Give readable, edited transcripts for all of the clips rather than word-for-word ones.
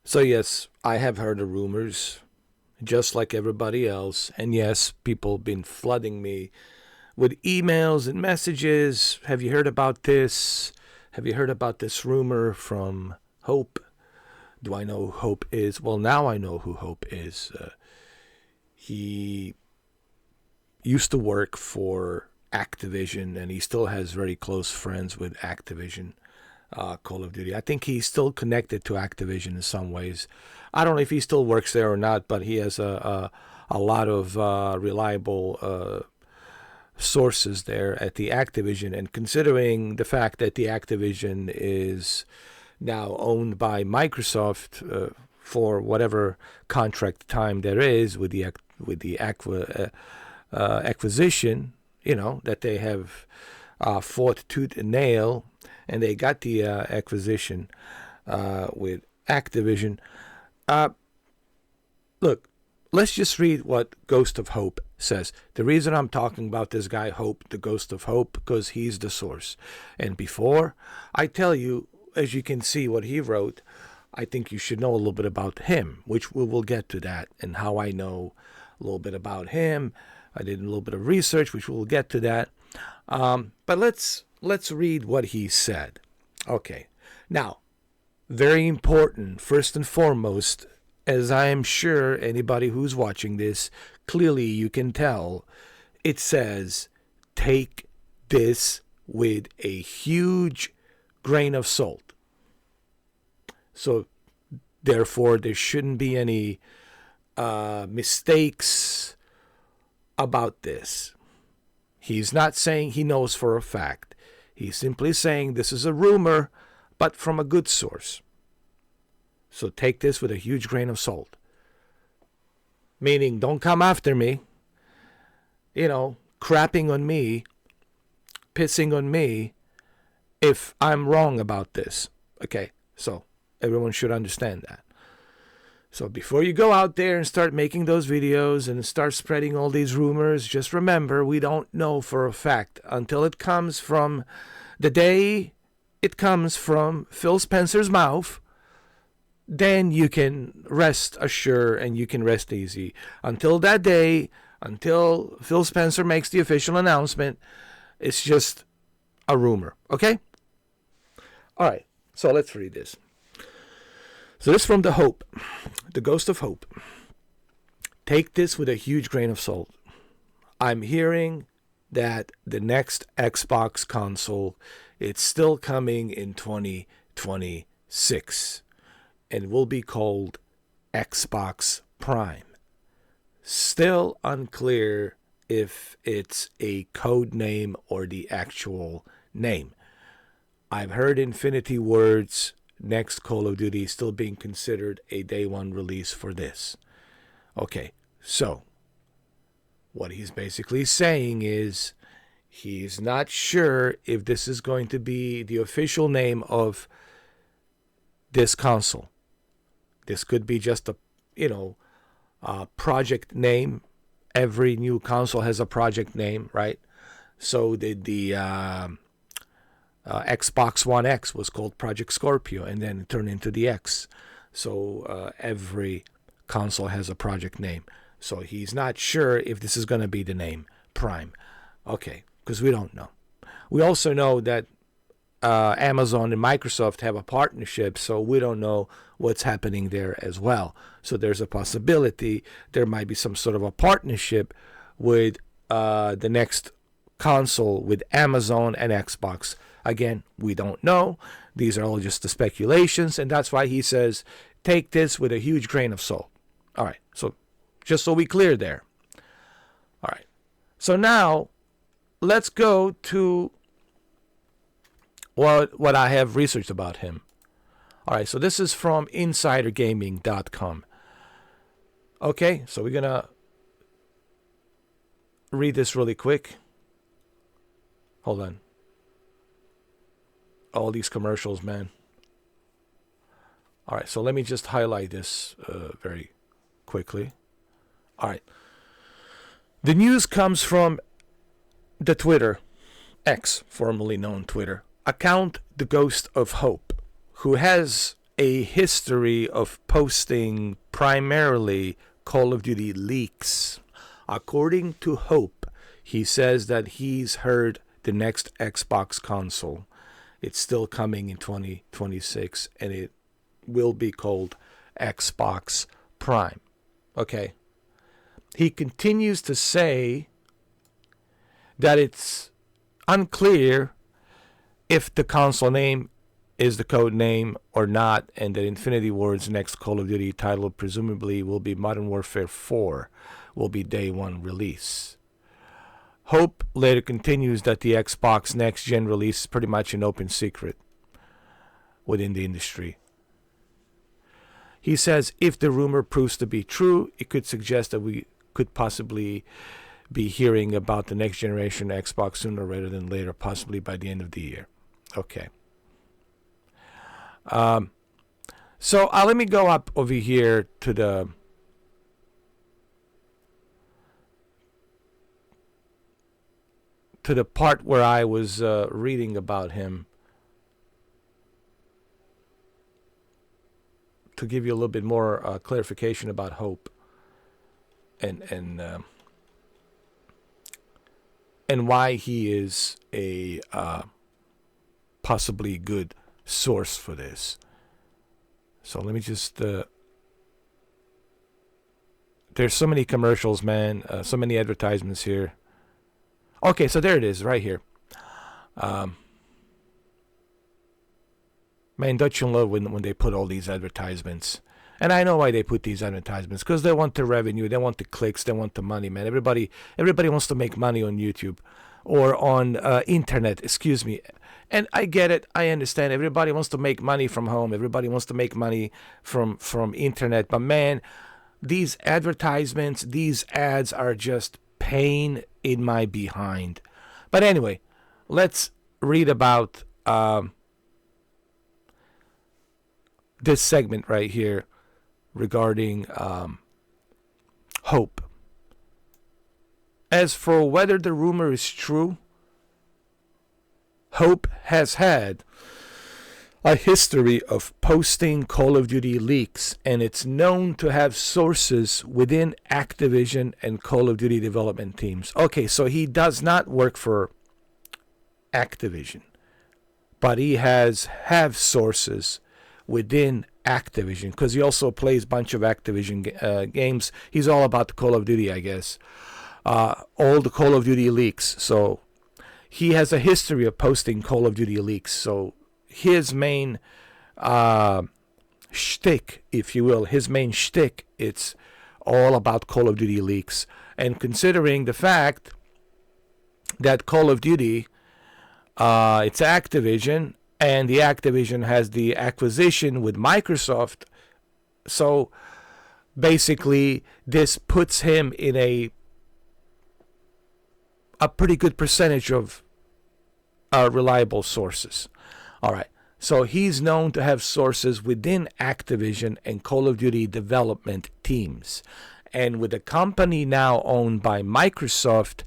So yes, I have heard the rumors, just like everybody else. And yes, people have been flooding me with emails and messages. Have you heard about this? Have you heard about this rumor from Hope? Do I know who Hope is? Well, now I know who Hope is. He used to work for Activision, and he still has very close friends with Activision. Call of Duty. I think he's still connected to Activision in some ways. I don't know if he still works there or not, but he has a lot of reliable sources there at the Activision. And considering the fact that the Activision is now owned by Microsoft for whatever contract time there is with the acquisition, that they have fought tooth and nail, and they got the acquisition with Activision. Look, let's just read what Ghost of Hope says. The reason I'm talking about this guy, Hope, the Ghost of Hope, because he's the source. And before I tell you, as you can see what he wrote, I think you should know a little bit about him, which we will get to that, and how I know a little bit about him. I did a little bit of research, which we'll get to that. But let's read what he said. Okay. Now, very important, first and foremost, as I am sure anybody who's watching this, clearly you can tell, it says, take this with a huge grain of salt. So, therefore, there shouldn't be any mistakes about this. He's not saying he knows for a fact. He's simply saying this is a rumor, but from a good source. So take this with a huge grain of salt. Meaning, don't come after me, crapping on me, pissing on me, if I'm wrong about this. Okay, so everyone should understand that. So before you go out there and start making those videos and start spreading all these rumors, just remember, we don't know for a fact until it comes from the day it comes from Phil Spencer's mouth. Then you can rest assured and you can rest easy. Until that day, until Phil Spencer makes the official announcement, it's just a rumor. Okay? All right. So let's read this. So this is from the Hope, the Ghost of Hope. Take this with a huge grain of salt. I'm hearing that the next Xbox console, it's still coming in 2026 and will be called Xbox Prime. Still unclear if it's a code name or the actual name. I've heard Infinity Ward's next Call of Duty is still being considered a day one release for this. Okay, so what he's basically saying is he's not sure if this is going to be the official name of this console. This could be just a project name. Every new console has a project name, right? So the Xbox One X was called Project Scorpio, and then it turned into the X. So every console has a project name. So he's not sure if this is going to be the name Prime. Okay, because we don't know. We also know that Amazon and Microsoft have a partnership, so we don't know what's happening there as well. So there's a possibility there might be some sort of a partnership with the next console with Amazon and Xbox. Again, we don't know. These are all just the speculations, and that's why he says, take this with a huge grain of salt. All right, so just so we clear there. All right, so now let's go to what I have researched about him. All right, so this is from insidergaming.com. Okay, so we're going to read this really quick. Hold on. All these commercials, man. All right, so let me just highlight this very quickly. All right. The news comes from the Twitter, X, formerly known Twitter, account The Ghost of Hope, who has a history of posting primarily Call of Duty leaks. According to Hope, he says that he's heard the next Xbox console. It's still coming in 2026, and it will be called Xbox Prime. Okay. He continues to say that it's unclear if the console name is the code name or not, and that Infinity Ward's next Call of Duty title presumably will be Modern Warfare 4, will be day one release. Hope later continues that the Xbox Next Gen release is pretty much an open secret within the industry. He says if the rumor proves to be true, it could suggest that we could possibly be hearing about the next generation Xbox sooner rather than later, possibly by the end of the year. Okay. So let me go up over here to the part where I was reading about him to give you a little bit more clarification about Hope and why he is a possibly good source for this. So let me just there's so many commercials, man, so many advertisements here. Okay, so there it is right here. Man, don't you love when they put all these advertisements? And I know why they put these advertisements, because they want the revenue, they want the clicks, they want the money, man. Everybody wants to make money on YouTube or on internet, excuse me. And I get it, I understand. Everybody wants to make money from home. Everybody wants to make money from internet. But man, these advertisements, these ads are just pain in my behind. But anyway, let's read about this segment right here regarding Hope. As for whether the rumor is true, Hope has had a history of posting Call of Duty leaks, and it's known to have sources within Activision and Call of Duty development teams. Okay, so he does not work for Activision, but he have sources within Activision, because he also plays a bunch of Activision games. He's all about the Call of Duty, I guess. All the Call of Duty leaks. So he has a history of posting Call of Duty leaks. So his main shtick, if you will, it's all about Call of Duty leaks. And considering the fact that Call of Duty, it's Activision, and the Activision has the acquisition with Microsoft, so basically this puts him in a pretty good percentage of reliable sources. All right. So he's known to have sources within Activision and Call of Duty development teams. And with the company now owned by Microsoft,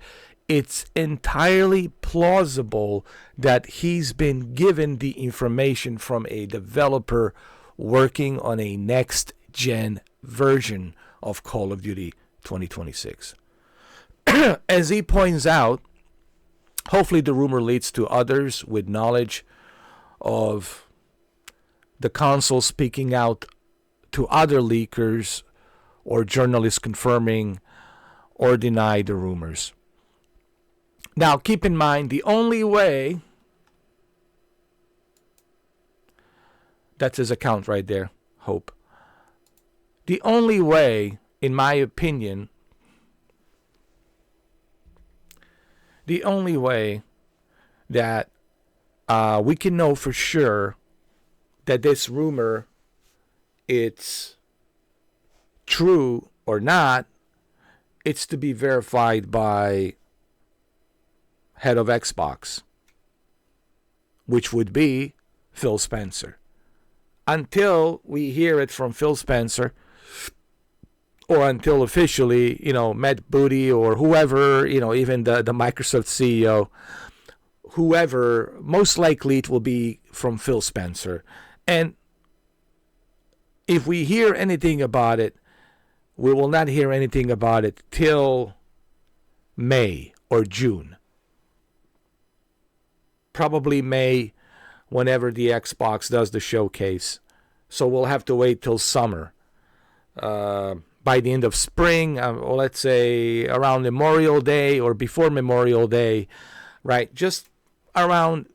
it's entirely plausible that he's been given the information from a developer working on a next-gen version of Call of Duty 2026. As he points out, hopefully the rumor leads to others with knowledge of the console speaking out to other leakers or journalists confirming or deny the rumors. Now, keep in mind, the only way, that's his account right there, Hope. The only way, in my opinion, the only way that we can know for sure that this rumor it's true or not, it's to be verified by head of Xbox, which would be Phil Spencer. Until we hear it from Phil Spencer, or until officially, Matt Booty or whoever, even the Microsoft CEO, whoever, most likely it will be from Phil Spencer. And if we hear anything about it, we will not hear anything about it till May or June. Probably May, whenever the Xbox does the showcase. So we'll have to wait till summer. By the end of spring, or let's say around Memorial Day or before Memorial Day, right? Just around,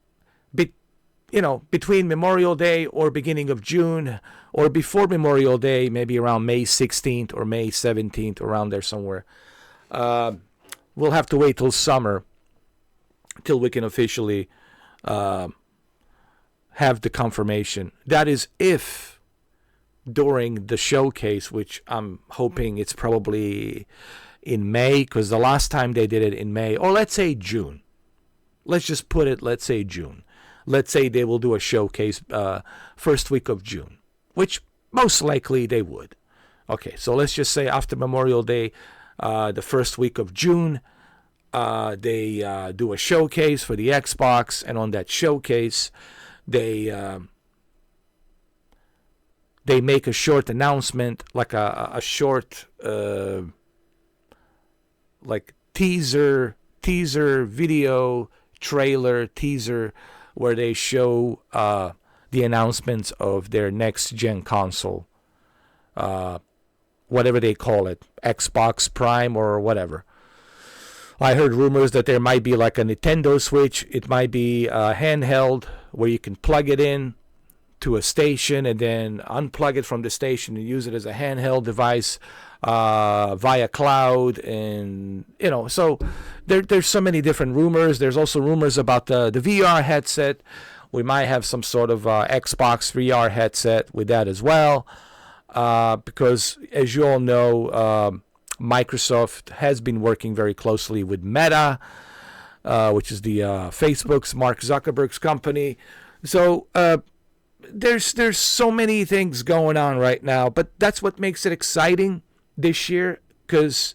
between Memorial Day or beginning of June, or before Memorial Day, maybe around May 16th or May 17th, around there somewhere. We'll have to wait till summer till we can officially have the confirmation. That is if during the showcase, which I'm hoping it's probably in May, because the last time they did it in May, or let's say June. Let's just put it, let's say June. Let's say they will do a showcase first week of June, which most likely they would. Okay, so let's just say after Memorial Day, the first week of June, they do a showcase for the Xbox, and on that showcase, they make a short announcement, like a short like teaser video, trailer, teaser, where they show the announcements of their next gen console, whatever they call it, Xbox Prime or whatever. I heard rumors that there might be like a Nintendo Switch. It might be a handheld where you can plug it in to a station and then unplug it from the station and use it as a handheld device via cloud. And so there's so many different rumors. There's also rumors about the VR headset. We might have some sort of Xbox VR headset with that as well, because as you all know, Microsoft has been working very closely with Meta, which is the Facebook's, Mark Zuckerberg's company. So there's so many things going on right now, but that's what makes it exciting this year, because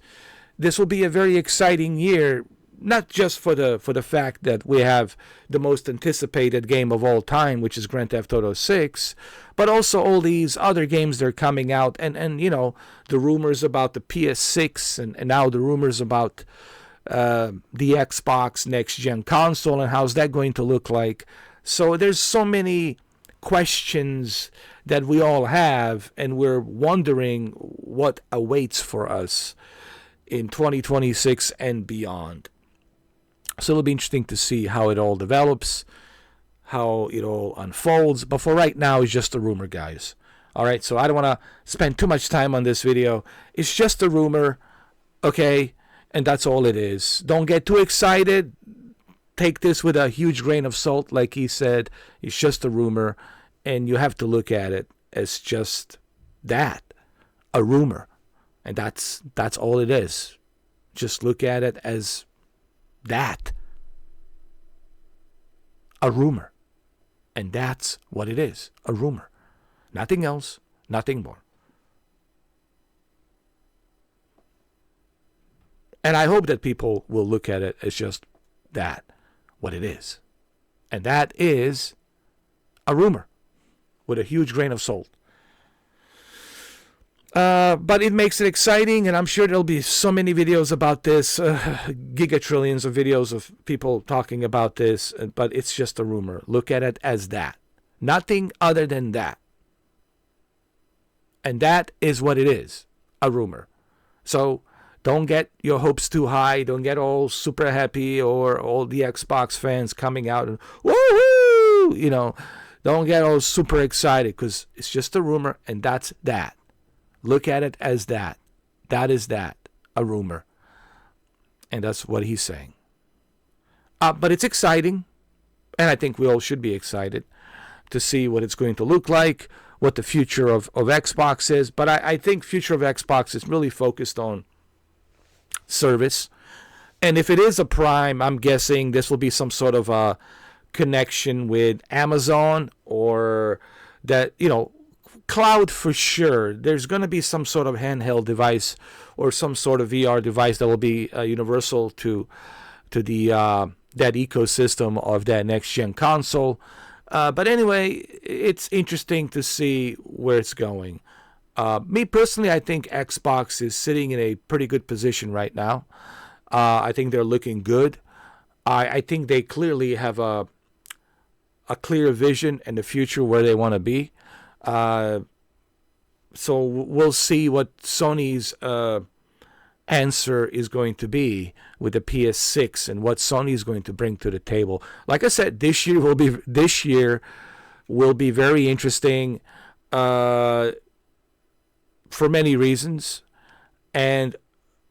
this will be a very exciting year, not just for the fact that we have the most anticipated game of all time, which is Grand Theft Auto 6, but also all these other games that are coming out, and the rumors about the PS6, and now the rumors about the Xbox next gen console, and how's that going to look like. So there's so many questions that we all have, and we're wondering what awaits for us in 2026 and beyond. So it'll be interesting to see how it all develops, how it all unfolds. But for right now, it's just a rumor, guys. All right, so I don't want to spend too much time on this video. It's just a rumor, okay? And that's all it is. Don't get too excited. Take this with a huge grain of salt. Like he said, it's just a rumor. And you have to look at it as just that, a rumor. And that's all it is. Just look at it as that, a rumor. And that's what it is, a rumor. Nothing else, nothing more. And I hope that people will look at it as just that, what it is. And that is a rumor with a huge grain of salt. But it makes it exciting, and I'm sure there'll be so many videos about this, gigatrillions of videos of people talking about this, but it's just a rumor. Look at it as that. Nothing other than that. And that is what it is, a rumor. So don't get your hopes too high. Don't get all super happy, or all the Xbox fans coming out and woohoo! Don't get all super excited, because it's just a rumor, and that's that. Look at it as that. That is that, a rumor. And that's what he's saying. But it's exciting, and I think we all should be excited to see what it's going to look like, what the future of Xbox is. But I think future of Xbox is really focused on service. And if it is a Prime, I'm guessing this will be some sort of a connection with Amazon, or that, cloud for sure. There's going to be some sort of handheld device or some sort of VR device that will be universal to the that ecosystem of that next gen console. But anyway, it's interesting to see where it's going. Me personally, I think Xbox is sitting in a pretty good position right now. I think they're looking good. I think they clearly have a clear vision and the future where they want to be. So we'll see what Sony's answer is going to be with the PS6 and what Sony is going to bring to the table. Like I said, this year will be very interesting for many reasons, and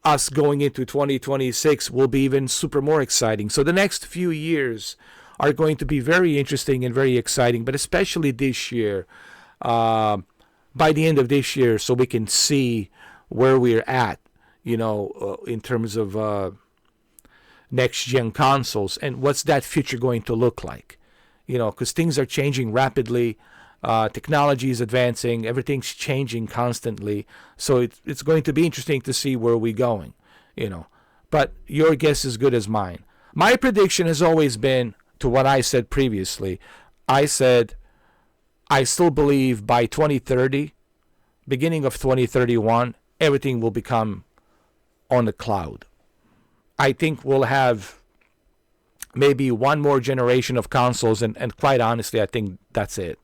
us going into 2026 will be even super more exciting. So the next few years are going to be very interesting and very exciting, but especially this year. By the end of this year, so we can see where we're at, in terms of next-gen consoles and what's that future going to look like. Because things are changing rapidly, technology is advancing, everything's changing constantly. So it's going to be interesting to see where we're going, But your guess is good as mine. My prediction has always been to what I said previously. I said I still believe by 2030, beginning of 2031, everything will become on the cloud. I think we'll have maybe one more generation of consoles, and quite honestly, I think that's it.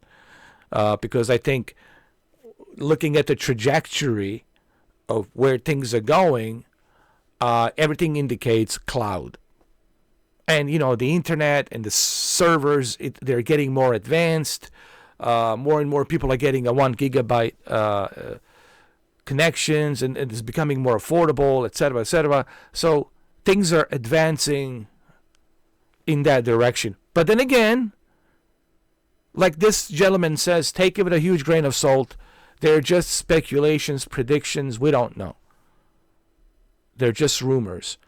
Because I think looking at the trajectory of where things are going, everything indicates cloud. And, the internet and the servers, they're getting more advanced. More and more people are getting a 1 gigabyte connections, and it's becoming more affordable, etc., etc. So things are advancing in that direction. But then again, like this gentleman says, take it with a huge grain of salt. They're just speculations, predictions. We don't know. They're just rumors.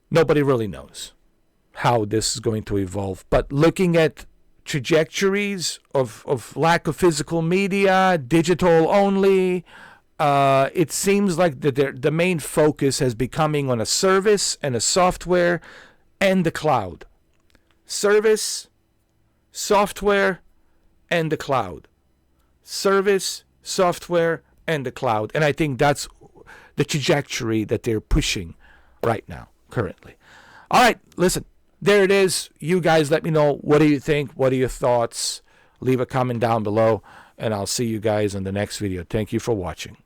Nobody really knows how this is going to evolve. But looking at trajectories of lack of physical media, digital only, it seems like the main focus has becoming on a service and a software and the cloud. Service, software, and the cloud. Service, software, and the cloud. And I think that's the trajectory that they're pushing right now, currently. All right, listen. There it is. You guys let me know. What do you think? What are your thoughts? Leave a comment down below, and I'll see you guys in the next video. Thank you for watching.